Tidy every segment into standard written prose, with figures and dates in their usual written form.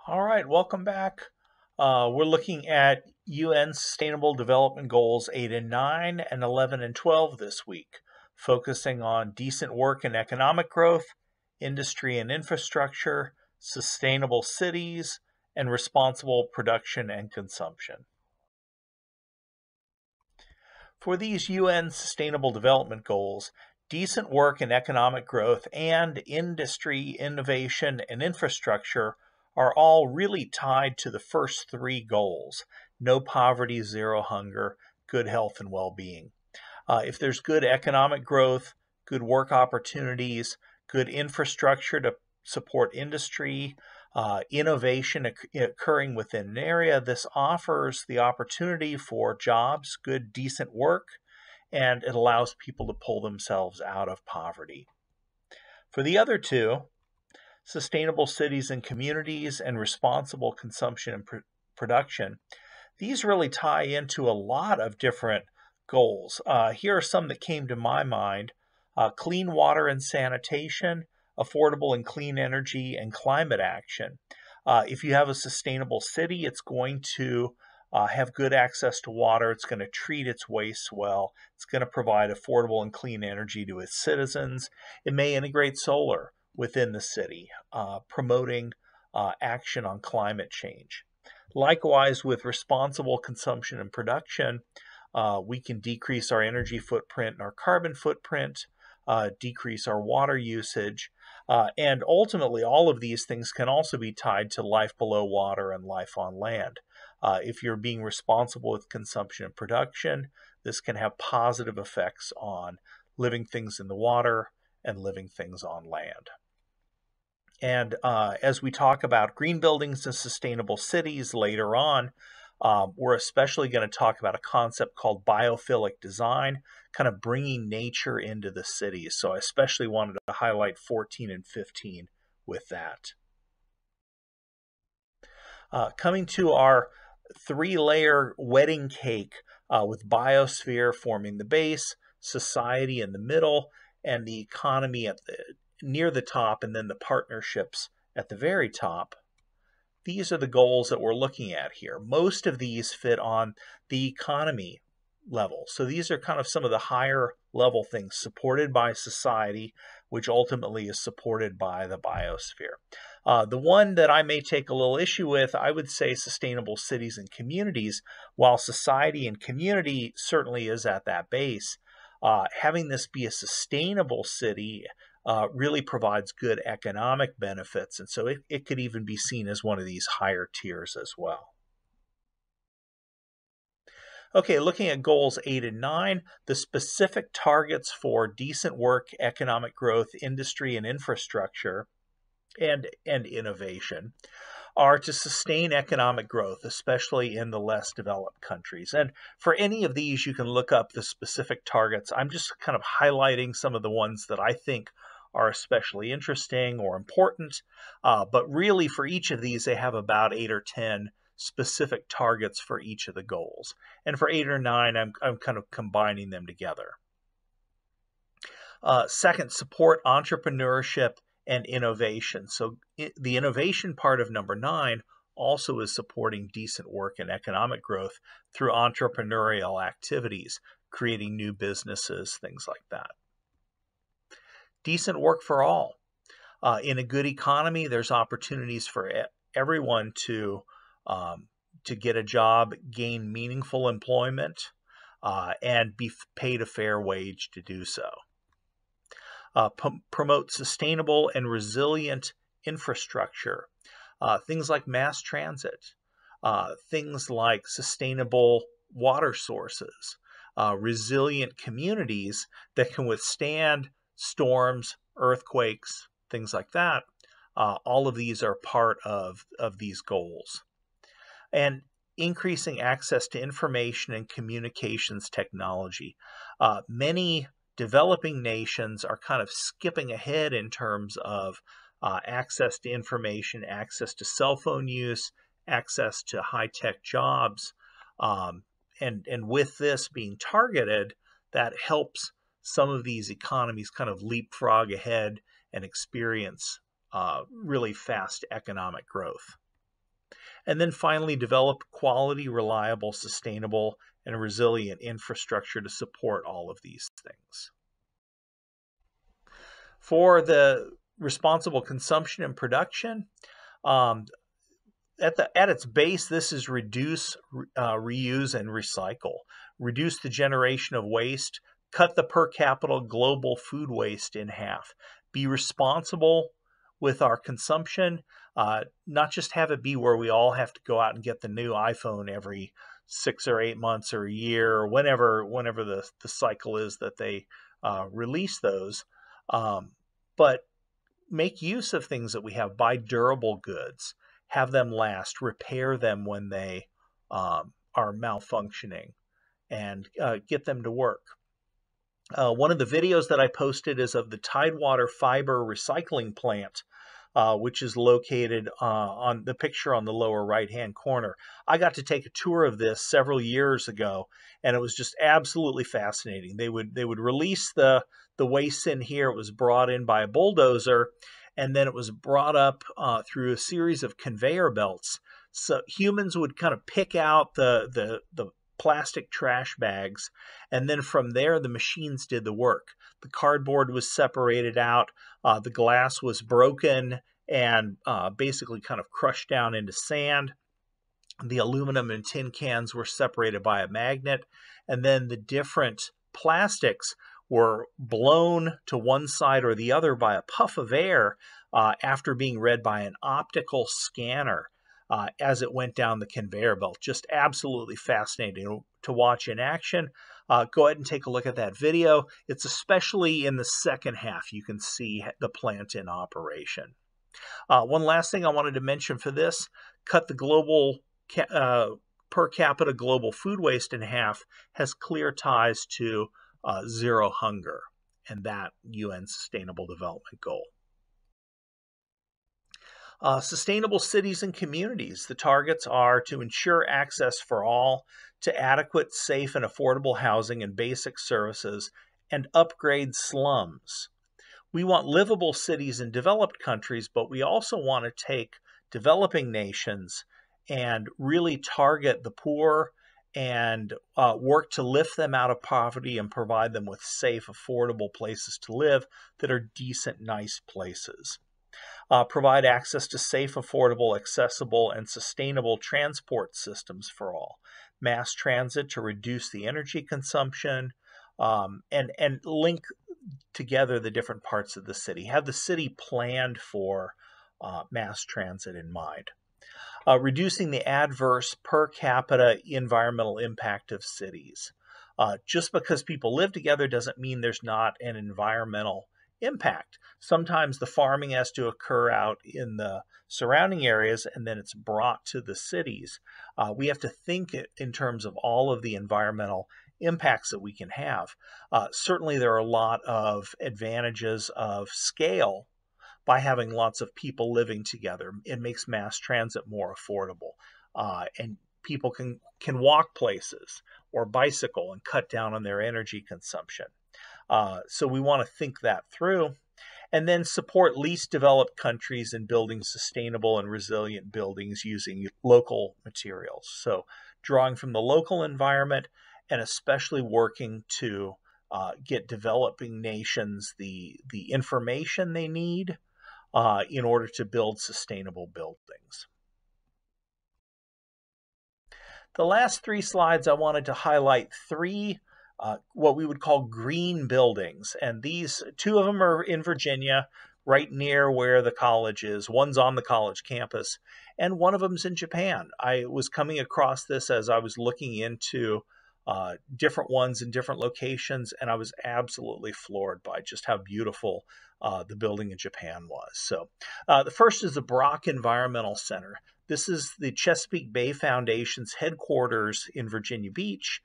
All right, welcome back. We're looking at UN Sustainable Development Goals 8 and 9 and 11 and 12 this week, focusing on decent work and economic growth, industry and infrastructure, sustainable cities, and responsible production and consumption. For these UN Sustainable Development Goals, decent work and economic growth and industry, innovation, and infrastructure are all really tied to the first three goals: no poverty, zero hunger, good health and well-being. If there's good economic growth, good work opportunities, good infrastructure to support industry, innovation occurring within an area, this offers the opportunity for jobs, good, decent work, and it allows people to pull themselves out of poverty. For the other two, sustainable cities and communities and responsible consumption and production, these really tie into a lot of different goals. Here are some that came to my mind: clean water and sanitation, affordable and clean energy, and climate action. If you have a sustainable city, it's going to have good access to water. It's going to treat its waste well. It's going to provide affordable and clean energy to its citizens. It may integrate solar within the city, promoting action on climate change. Likewise, with responsible consumption and production, we can decrease our energy footprint and our carbon footprint, decrease our water usage, and ultimately all of these things can also be tied to life below water and life on land. If you're being responsible with consumption and production, this can have positive effects on living things in the water and living things on land. And as we talk about green buildings and sustainable cities later on, we're especially going to talk about a concept called biophilic design, kind of bringing nature into the cities. So I especially wanted to highlight 14 and 15 with that. Coming to our three-layer wedding cake with biosphere forming the base, society in the middle, and the economy at near the top, and then the partnerships at the very top. These are the goals that we're looking at here. Most of these fit on the economy level. So these are kind of some of the higher level things supported by society, which ultimately is supported by the biosphere. The one that I may take a little issue with, I would say sustainable cities and communities. While society and community certainly is at that base, having this be a sustainable city really provides good economic benefits. And so it could even be seen as one of these higher tiers as well. Okay, looking at goals 8 and 9, the specific targets for decent work, economic growth, industry and infrastructure, and innovation are to sustain economic growth, especially in the less developed countries. And for any of these, you can look up the specific targets. I'm just kind of highlighting some of the ones that I think are especially interesting or important. But really, for each of these, they have about 8 or 10 specific targets for each of the goals. And for 8 or 9, I'm kind of combining them together. Second, support entrepreneurship and innovation. So the innovation part of number 9 also is supporting decent work and economic growth through entrepreneurial activities, creating new businesses, things like that. Decent work for all. In a good economy, there's opportunities for everyone to get a job, gain meaningful employment, and be paid a fair wage to do so. Promote sustainable and resilient infrastructure, things like mass transit, things like sustainable water sources, resilient communities that can withstand storms, earthquakes, things like that. All of these are part of these goals. And increasing access to information and communications technology. Many developing nations are kind of skipping ahead in terms of access to information, access to cell phone use, access to high-tech jobs. And with this being targeted, that helps some of these economies kind of leapfrog ahead and experience really fast economic growth. And then finally, develop quality, reliable, sustainable, and resilient infrastructure to support all of these things. For the responsible consumption and production, at its base, this is reduce, reuse, and recycle. Reduce the generation of waste, cut the per capita global food waste in half. Be responsible with our consumption, not just have it be where we all have to go out and get the new iPhone every 6 or 8 months or a year, or whenever the cycle is that they release those, but make use of things that we have. Buy durable goods, have them last, repair them when they are malfunctioning, and get them to work. One of the videos that I posted is of the Tidewater Fiber Recycling Plant, which is located on the picture on the lower right-hand corner. I got to take a tour of this several years ago, and it was just absolutely fascinating. They would release the waste in here. It was brought in by a bulldozer, and then it was brought up through a series of conveyor belts. So humans would kind of pick out the plastic trash bags, and then from there the machines did the work. The cardboard was separated out, the glass was broken and basically kind of crushed down into sand. The aluminum and tin cans were separated by a magnet, and then the different plastics were blown to one side or the other by a puff of air after being read by an optical scanner as it went down the conveyor belt. Just absolutely fascinating to watch in action. Go ahead and take a look at that video. It's especially in the second half you can see the plant in operation. One last thing I wanted to mention for this: cut the global per capita global food waste in half has clear ties to zero hunger and that UN Sustainable Development Goal. Sustainable cities and communities. The targets are to ensure access for all to adequate, safe, and affordable housing and basic services, and upgrade slums. We want livable cities in developed countries, but we also want to take developing nations and really target the poor and work to lift them out of poverty and provide them with safe, affordable places to live that are decent, nice places. Provide access to safe, affordable, accessible, and sustainable transport systems for all. Mass transit to reduce the energy consumption, and link together the different parts of the city. Have the city planned for mass transit in mind. Reducing the adverse per capita environmental impact of cities. Just because people live together doesn't mean there's not an environmental impact. Sometimes the farming has to occur out in the surrounding areas and then it's brought to the cities. We have to think in terms of all of the environmental impacts that we can have. Certainly there are a lot of advantages of scale by having lots of people living together. It makes mass transit more affordable, and people can walk places or bicycle and cut down on their energy consumption. So we want to think that through, and then support least developed countries in building sustainable and resilient buildings using local materials. So drawing from the local environment, and especially working to get developing nations the information they need in order to build sustainable buildings. The last three slides, I wanted to highlight three what we would call green buildings. And these, two of them are in Virginia, right near where the college is. One's on the college campus, and one of them's in Japan. I was coming across this as I was looking into different ones in different locations, and I was absolutely floored by just how beautiful the building in Japan was. So the first is the Brock Environmental Center. This is the Chesapeake Bay Foundation's headquarters in Virginia Beach,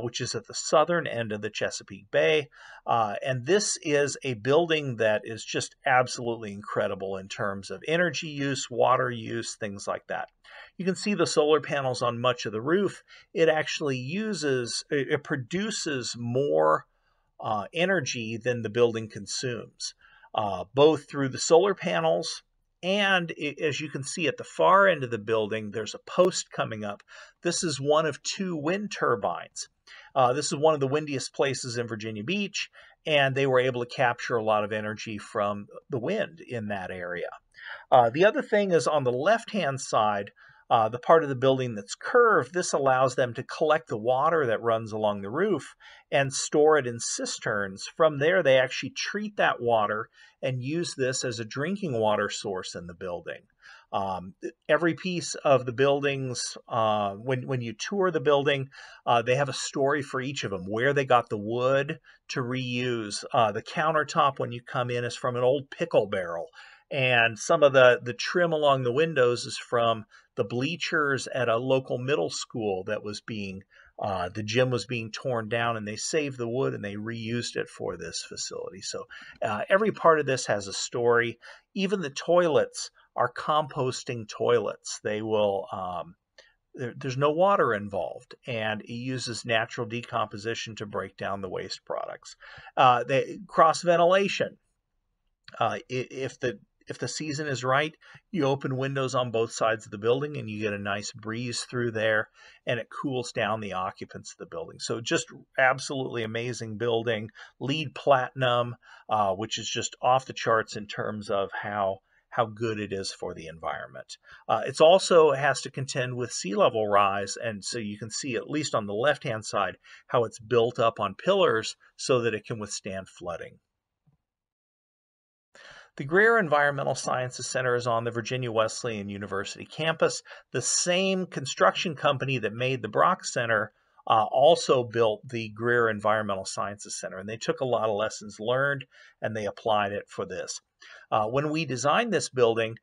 which is at the southern end of the Chesapeake Bay. And this is a building that is just absolutely incredible in terms of energy use, water use, things like that. You can see the solar panels on much of the roof. It actually it produces more energy than the building consumes, both through the solar panels And as you can see at the far end of the building, there's a post coming up. This is one of 2 wind turbines. This is one of the windiest places in Virginia Beach, and they were able to capture a lot of energy from the wind in that area. The other thing is on the left-hand side, the part of the building that's curved, this allows them to collect the water that runs along the roof and store it in cisterns. From there, they actually treat that water and use this as a drinking water source in the building. Every piece of the buildings, when you tour the building, they have a story for each of them, where they got the wood to reuse. The countertop when you come in is from an old pickle barrel. And some of the trim along the windows is from the bleachers at a local middle school that was the gym was being torn down, and they saved the wood and they reused it for this facility. So every part of this has a story. Even the toilets are composting toilets. They will, there's no water involved, and it uses natural decomposition to break down the waste products. Cross ventilation. If the season is right, you open windows on both sides of the building and you get a nice breeze through there, and it cools down the occupants of the building. So just absolutely amazing building. LEED Platinum, which is just off the charts in terms of how good it is for the environment. It also has to contend with sea level rise, and so you can see, at least on the left-hand side, how it's built up on pillars so that it can withstand flooding. The Greer Environmental Sciences Center is on the Virginia Wesleyan University campus. The same construction company that made the Brock Center also built the Greer Environmental Sciences Center, and they took a lot of lessons learned and they applied it for this. When we designed this building,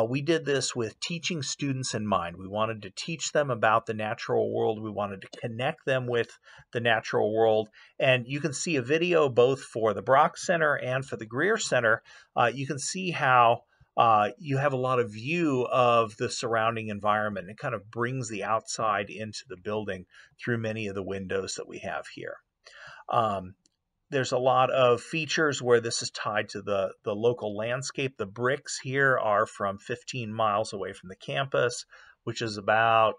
we did this with teaching students in mind. We wanted to teach them about the natural world. We wanted to connect them with the natural world. And you can see a video both for the Brock Center and for the Greer Center. You can see how you have a lot of view of the surrounding environment. It kind of brings the outside into the building through many of the windows that we have here. There's a lot of features where this is tied to the local landscape. The bricks here are from 15 miles away from the campus, which is about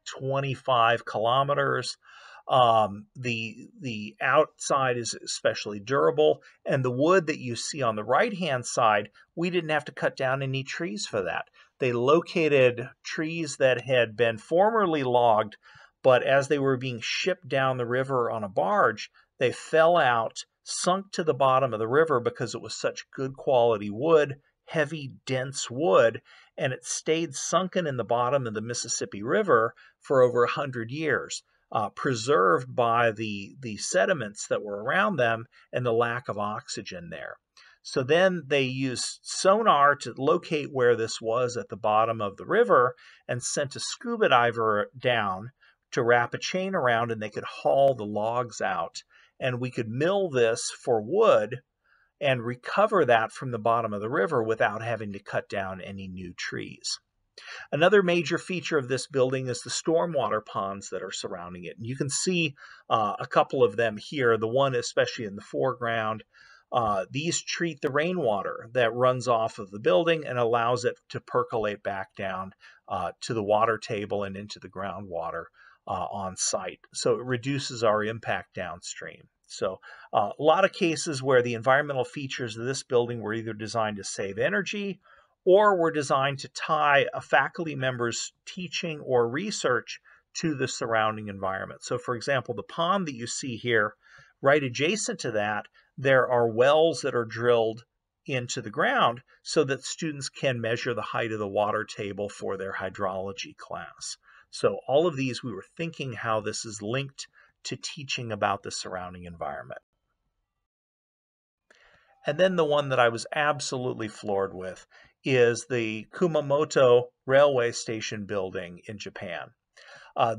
25 kilometers. The outside is especially durable, and the wood that you see on the right-hand side, we didn't have to cut down any trees for that. They located trees that had been formerly logged, but as they were being shipped down the river on a barge, they fell out, sunk to the bottom of the river because it was such good quality wood, heavy, dense wood, and it stayed sunken in the bottom of the Mississippi River for over 100 years, preserved by the sediments that were around them and the lack of oxygen there. So then they used sonar to locate where this was at the bottom of the river and sent a scuba diver down to wrap a chain around, and they could haul the logs out. And we could mill this for wood and recover that from the bottom of the river without having to cut down any new trees. Another major feature of this building is the stormwater ponds that are surrounding it. And you can see a couple of them here, the one especially in the foreground. These treat the rainwater that runs off of the building and allows it to percolate back down to the water table and into the groundwater on site. So it reduces our impact downstream. So a lot of cases where the environmental features of this building were either designed to save energy or were designed to tie a faculty member's teaching or research to the surrounding environment. So for example, the pond that you see here, right adjacent to that, there are wells that are drilled into the ground so that students can measure the height of the water table for their hydrology class. So all of these, we were thinking how this is linked to teaching about the surrounding environment. And then the one that I was absolutely floored with is the Kumamoto Railway Station building in Japan.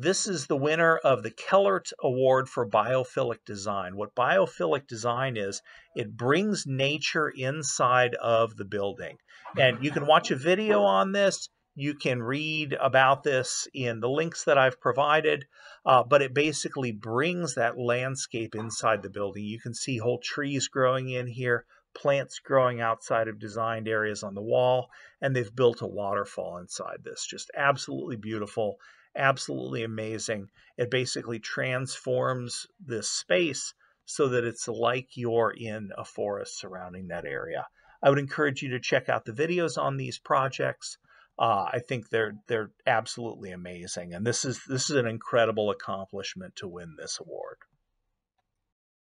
This is the winner of the Kellert Award for Biophilic Design. What biophilic design is, it brings nature inside of the building. And you can watch a video on this. You can read about this in the links that I've provided, but it basically brings that landscape inside the building. You can see whole trees growing in here, plants growing outside of designed areas on the wall, and they've built a waterfall inside this. Just absolutely beautiful, absolutely amazing. It basically transforms this space so that it's like you're in a forest surrounding that area. I would encourage you to check out the videos on these projects. I think they're absolutely amazing, and this is an incredible accomplishment to win this award.